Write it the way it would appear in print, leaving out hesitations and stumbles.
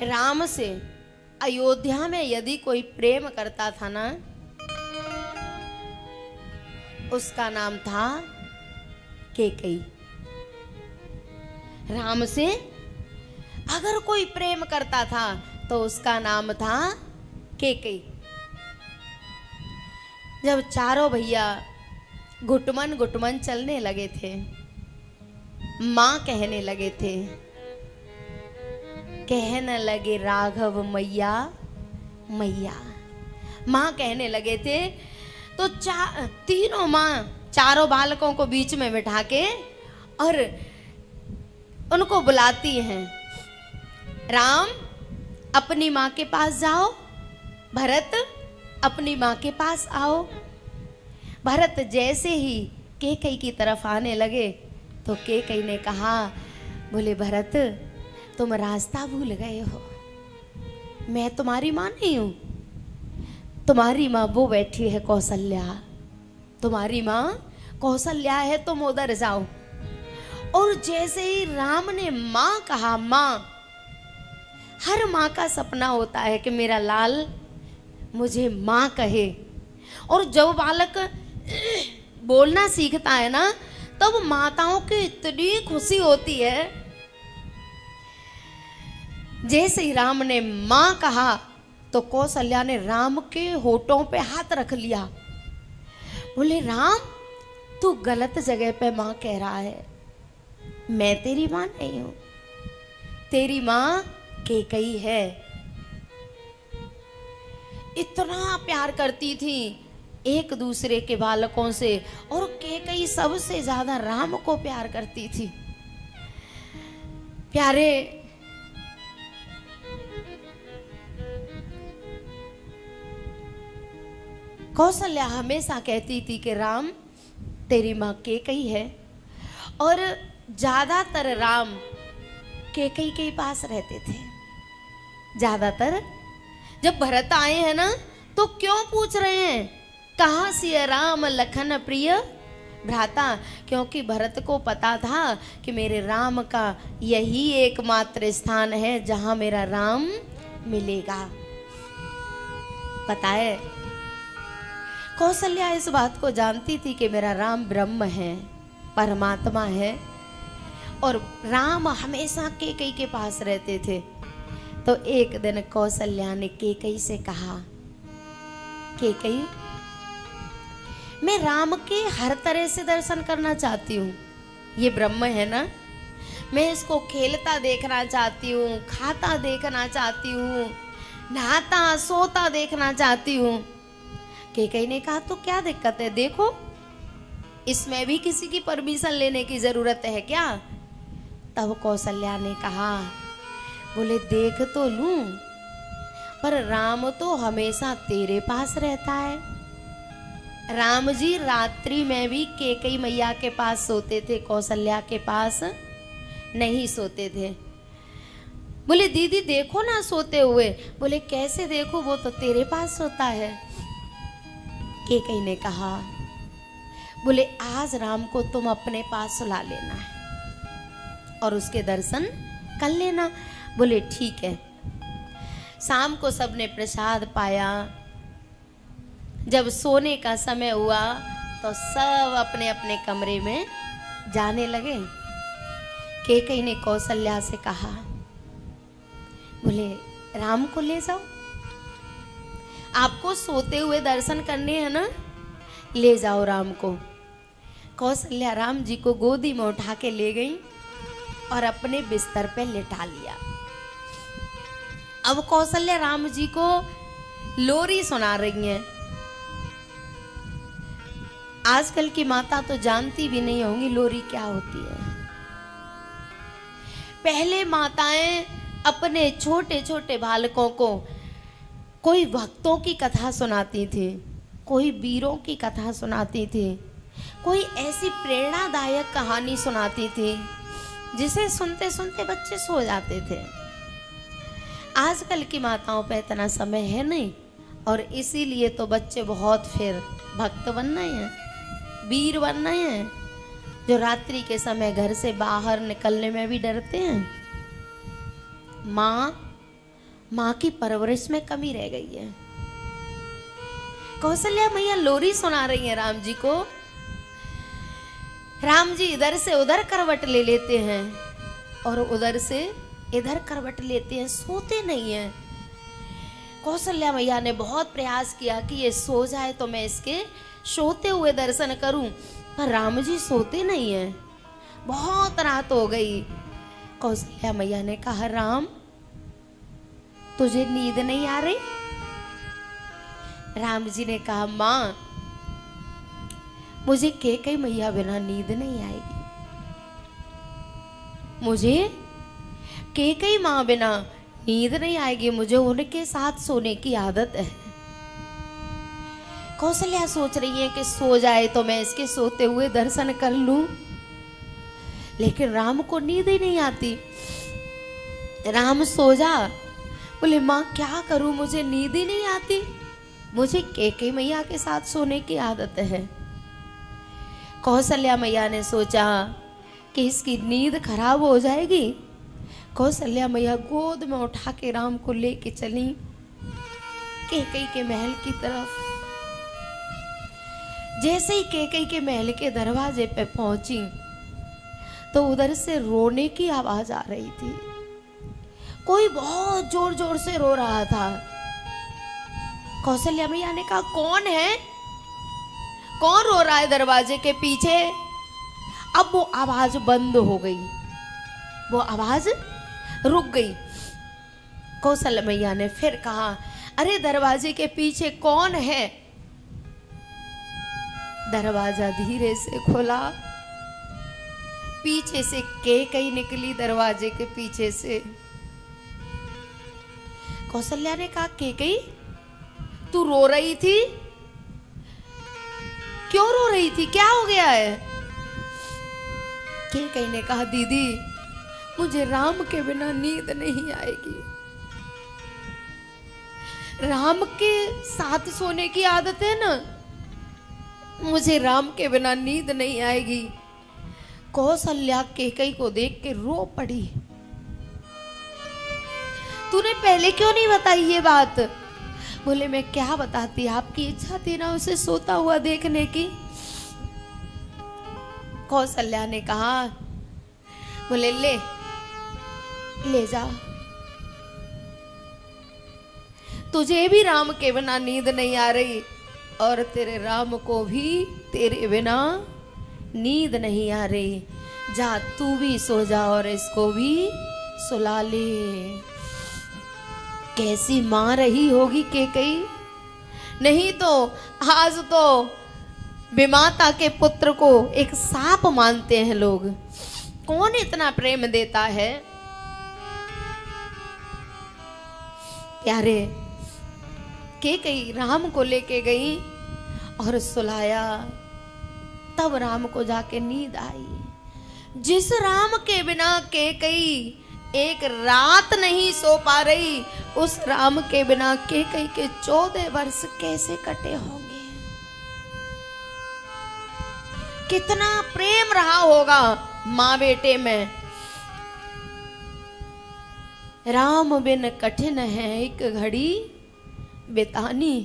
राम से अयोध्या में यदि कोई प्रेम करता था ना, उसका नाम था कैकेयी। राम से अगर कोई प्रेम करता था तो उसका नाम था कैकेयी। जब चारों भैया घुटमन घुटमन चलने लगे थे, मां कहने लगे थे, कहने लगे राघव मैया मैया, मां कहने लगे थे। तो तीनों मां चारों बालकों को बीच में बिठा के और उनको बुलाती हैं, राम अपनी मां के पास जाओ, भरत अपनी मां के पास आओ। भरत जैसे ही कैकेयी की तरफ आने लगे तो कैकेयी ने कहा, बोले भरत तुम रास्ता भूल गए हो, मैं तुम्हारी मां नहीं हूं, तुम्हारी मां वो बैठी है कौशल्या, तुम्हारी मां कौशल्या है, तुम उधर जाओ। और जैसे ही राम ने मां कहा, मां, हर मां का सपना होता है कि मेरा लाल मुझे मां कहे। और जब बालक बोलना सीखता है ना, तब माताओं की इतनी खुशी होती है। जैसे ही राम ने मां कहा तो कौशल्या ने राम के होठों पे हाथ रख लिया, बोले राम तू गलत जगह पे मां कह रहा है, मैं तेरी मां नहीं हूं, तेरी मां कैकेयी है। इतना प्यार करती थी एक दूसरे के बालकों से, और कैकेयी सबसे ज्यादा राम को प्यार करती थी। प्यारे कौशल्या हमेशा कहती थी कि राम तेरी मां कैकेयी है, और ज्यादातर राम कैकेयी के पास रहते थे। ज्यादातर जब भरत आए हैं ना, तो क्यों पूछ रहे हैं कहाँ सिया राम लखन प्रिय भ्राता, क्योंकि भरत को पता था कि मेरे राम का यही एकमात्र स्थान है जहां मेरा राम मिलेगा। पता है कौशल्या इस बात को जानती थी कि मेरा राम ब्रह्म है, परमात्मा है, और राम हमेशा कैकेयी के पास रहते थे। तो एक दिन कौशल्या ने कैकेयी से कहा, कैकेयी मैं राम के हर तरह से दर्शन करना चाहती हूँ, ये ब्रह्म है ना, मैं इसको खेलता देखना चाहती हूँ, खाता देखना चाहती हूँ, नहाता सोता देखना चाहती हूँ। कैकेयी ने कहा तो क्या दिक्कत है, देखो इसमें भी किसी की परमिशन लेने की जरूरत है क्या। तब कौशल्या ने कहा, बोले देख तो लूं, पर राम तो हमेशा तेरे पास रहता है। राम जी रात्रि में भी कैकेयी मैया के पास सोते थे, कौशल्या के पास नहीं सोते थे। बोले दीदी देखो ना सोते हुए। बोले कैसे देखो, वो तो तेरे पास सोता है। कैकेयी ने कहा, बोले आज राम को तुम अपने पास सुला लेना है और उसके दर्शन कर लेना। बोले ठीक है। शाम को सबने प्रसाद पाया। जब सोने का समय हुआ तो सब अपने अपने कमरे में जाने लगे। कैकेयी ने कौशल्या से कहा, बोले राम को ले जाओ, आपको सोते हुए दर्शन करने हैं ना, ले जाओ राम को। कौशल्या राम जी को गोदी में उठा के ले गई और अपने बिस्तर पे लेटा लिया। अब कौशल्या राम जी को लोरी सुना रही हैं। आजकल की माता तो जानती भी नहीं होंगी लोरी क्या होती है। पहले माताएं अपने छोटे छोटे बालकों को कोई भक्तों की कथा सुनाती थी, कोई वीरों की कथा सुनाती थी, कोई ऐसी प्रेरणादायक कहानी सुनाती थी जिसे सुनते सुनते बच्चे सो जाते थे। आजकल की माताओं पे इतना समय है नहीं, और इसीलिए तो बच्चे बहुत फिर भक्त बन रहे हैं, वीर बन रहे हैं, जो रात्रि के समय घर से बाहर निकलने में भी डरते हैं। माँ माँ की परवरिश में कमी रह गई है। कौशल्या मैया लोरी सुना रही हैं राम जी को। राम जी इधर से उधर करवट ले लेते हैं और उधर से इधर करवट लेते हैं, सोते नहीं हैं। कौशल्या मैया ने बहुत प्रयास किया कि ये सो जाए तो मैं इसके सोते हुए दर्शन करूं, पर राम जी सोते नहीं हैं। बहुत रात हो गई। कौशल्या मैया ने कहा, राम तुझे नींद नहीं आ रही? राम जी ने कहा, माँ मुझे कैकेयी मैया बिना नींद नहीं आएगी। मुझे कैकेयी माँ बिना नींद नहीं आएगी, मुझे उनके साथ सोने की आदत है। कौशल्या सोच रही है कि सो जाए तो मैं इसके सोते हुए दर्शन कर लूं, लेकिन राम को नींद ही नहीं आती। राम सो जा। बोले, माँ क्या करूं, मुझे नींद ही नहीं आती, मुझे कैकेयी मैया के साथ सोने की आदत है। कौशल्या मैया ने सोचा कि इसकी नींद खराब हो जाएगी। कौशल्या मैया गोद में उठा के राम को लेके चली कैकेयी के महल की तरफ। जैसे ही कैकेयी के महल के दरवाजे पे पहुंची तो उधर से रोने की आवाज आ रही थी। कोई बहुत जोर जोर से रो रहा था। कौशल्या मैया ने कहा, कौन है, कौन रो रहा है दरवाजे के पीछे? अब वो आवाज बंद हो गई, वो आवाज रुक गई। कौशल्या मैया ने फिर कहा, अरे दरवाजे के पीछे कौन है? दरवाजा धीरे से खुला, पीछे से कैकेयी निकली दरवाजे के पीछे से। कौशल्या ने कहा, कैकेयी तू रो रही थी, क्यों रो रही थी, क्या हो गया है? कैकेयी ने कहा, दीदी मुझे राम के बिना नींद नहीं आएगी। राम के साथ सोने की आदत है ना, मुझे राम के बिना नींद नहीं आएगी। कौशल्या कैकेयी को देख के रो पड़ी। तूने पहले क्यों नहीं बताई ये बात? बोले, मैं क्या बताती, आपकी इच्छा थी ना उसे सोता हुआ देखने की। कौशल्या ने कहा, बोले ले जा, तुझे भी राम के बिना नींद नहीं आ रही और तेरे राम को भी तेरे बिना नींद नहीं आ रही। जा तू भी सो जा और इसको भी सुला ले। कैसी मां रही होगी कैकेयी, नहीं तो आज तो विमाता के पुत्र को एक सांप मानते हैं लोग। कौन इतना प्रेम देता है? प्यारे, कैकेयी राम को लेके गई और सुलाया, तब राम को जाके नींद आई। जिस राम के बिना कैकेयी एक रात नहीं सो पा रही, उस राम के बिना कैकेयी के 14 वर्ष कैसे कटे होंगे? कितना प्रेम रहा होगा माँ बेटे में। राम बिन कठिन है एक घड़ी बितानी,